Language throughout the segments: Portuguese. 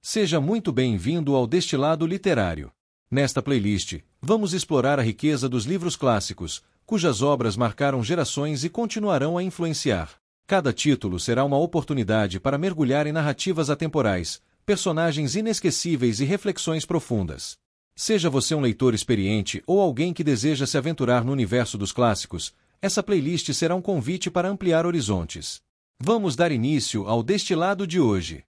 Seja muito bem-vindo ao Destilado Literário. Nesta playlist, vamos explorar a riqueza dos livros clássicos, cujas obras marcaram gerações e continuarão a influenciar. Cada título será uma oportunidade para mergulhar em narrativas atemporais, personagens inesquecíveis e reflexões profundas. Seja você um leitor experiente ou alguém que deseja se aventurar no universo dos clássicos, essa playlist será um convite para ampliar horizontes. Vamos dar início ao destilado de hoje.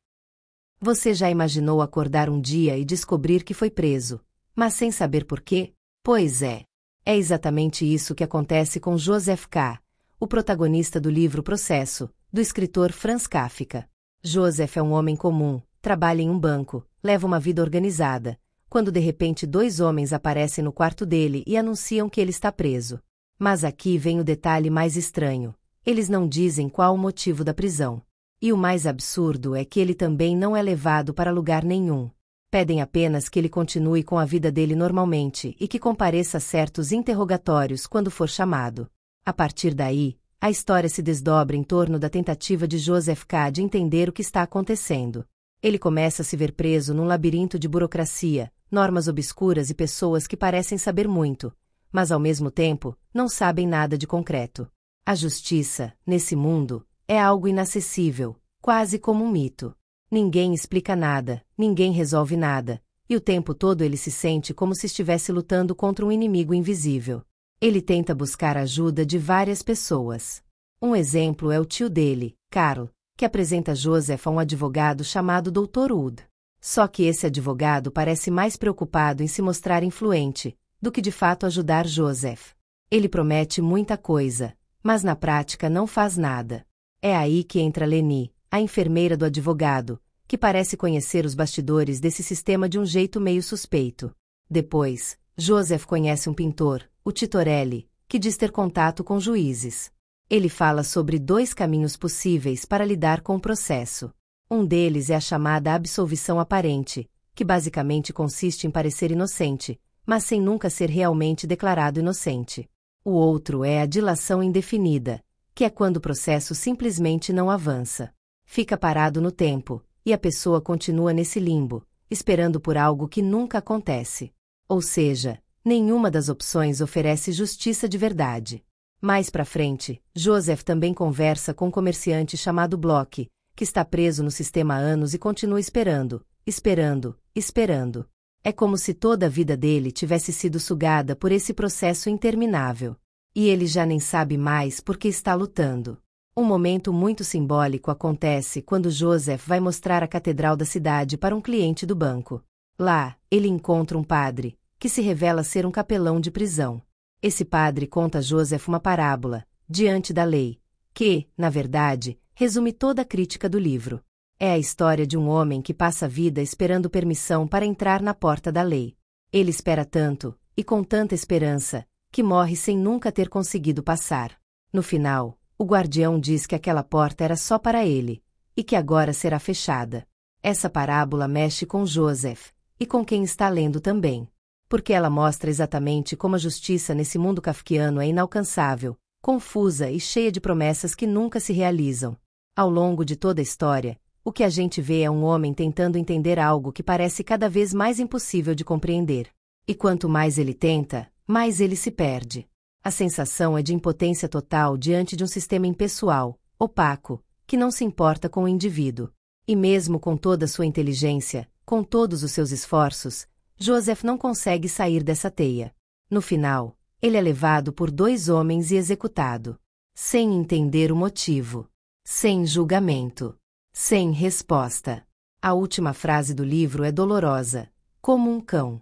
Você já imaginou acordar um dia e descobrir que foi preso, mas sem saber por quê? Pois é. É exatamente isso que acontece com Joseph K., o protagonista do livro Processo, do escritor Franz Kafka. Joseph é um homem comum, trabalha em um banco, leva uma vida organizada, quando de repente dois homens aparecem no quarto dele e anunciam que ele está preso. Mas aqui vem o detalhe mais estranho. Eles não dizem qual o motivo da prisão. E o mais absurdo é que ele também não é levado para lugar nenhum. Pedem apenas que ele continue com a vida dele normalmente e que compareça a certos interrogatórios quando for chamado. A partir daí, a história se desdobra em torno da tentativa de Joseph K. de entender o que está acontecendo. Ele começa a se ver preso num labirinto de burocracia, normas obscuras e pessoas que parecem saber muito, mas ao mesmo tempo, não sabem nada de concreto. A justiça, nesse mundo, é algo inacessível, quase como um mito. Ninguém explica nada, ninguém resolve nada, e o tempo todo ele se sente como se estivesse lutando contra um inimigo invisível. Ele tenta buscar ajuda de várias pessoas. Um exemplo é o tio dele, Carl, que apresenta Joseph a um advogado chamado Dr. Wood. Só que esse advogado parece mais preocupado em se mostrar influente, do que de fato ajudar Joseph. Ele promete muita coisa, mas na prática não faz nada. É aí que entra Leni, a enfermeira do advogado, que parece conhecer os bastidores desse sistema de um jeito meio suspeito. Depois, Joseph conhece um pintor, o Titorelli, que diz ter contato com juízes. Ele fala sobre dois caminhos possíveis para lidar com o processo. Um deles é a chamada absolvição aparente, que basicamente consiste em parecer inocente, mas sem nunca ser realmente declarado inocente. O outro é a dilação indefinida, que é quando o processo simplesmente não avança. Fica parado no tempo, e a pessoa continua nesse limbo, esperando por algo que nunca acontece. Ou seja, nenhuma das opções oferece justiça de verdade. Mais pra frente, Joseph também conversa com um comerciante chamado Bloch, que está preso no sistema há anos e continua esperando, esperando, esperando. É como se toda a vida dele tivesse sido sugada por esse processo interminável. E ele já nem sabe mais por que está lutando. Um momento muito simbólico acontece quando Joseph vai mostrar a catedral da cidade para um cliente do banco. Lá, ele encontra um padre, que se revela ser um capelão de prisão. Esse padre conta a Joseph uma parábola, diante da lei, que, na verdade, resume toda a crítica do livro. É a história de um homem que passa a vida esperando permissão para entrar na porta da lei. Ele espera tanto, e com tanta esperança, que morre sem nunca ter conseguido passar. No final, o guardião diz que aquela porta era só para ele, e que agora será fechada. Essa parábola mexe com Joseph, e com quem está lendo também. Porque ela mostra exatamente como a justiça nesse mundo kafkiano é inalcançável, confusa e cheia de promessas que nunca se realizam. Ao longo de toda a história, o que a gente vê é um homem tentando entender algo que parece cada vez mais impossível de compreender. E quanto mais ele tenta, mais ele se perde. A sensação é de impotência total diante de um sistema impessoal, opaco, que não se importa com o indivíduo. E mesmo com toda a sua inteligência, com todos os seus esforços, Joseph não consegue sair dessa teia. No final, ele é levado por dois homens e executado. Sem entender o motivo. Sem julgamento. Sem resposta. A última frase do livro é dolorosa. Como um cão.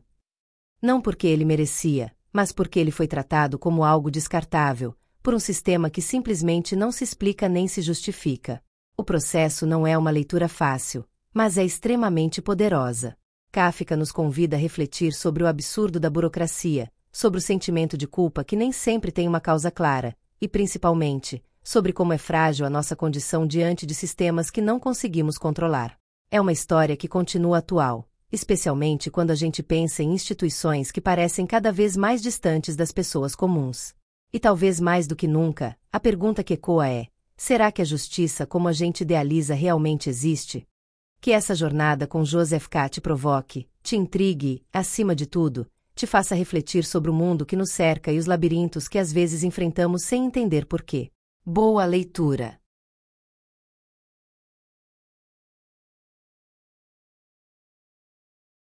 Não porque ele merecia, mas porque ele foi tratado como algo descartável, por um sistema que simplesmente não se explica nem se justifica. O processo não é uma leitura fácil, mas é extremamente poderosa. Kafka nos convida a refletir sobre o absurdo da burocracia, sobre o sentimento de culpa que nem sempre tem uma causa clara, e principalmente, sobre como é frágil a nossa condição diante de sistemas que não conseguimos controlar. É uma história que continua atual, especialmente quando a gente pensa em instituições que parecem cada vez mais distantes das pessoas comuns. E talvez mais do que nunca, a pergunta que ecoa é: será que a justiça como a gente idealiza realmente existe? Que essa jornada com Joseph K. te provoque, te intrigue, acima de tudo, te faça refletir sobre o mundo que nos cerca e os labirintos que às vezes enfrentamos sem entender porquê. Boa leitura!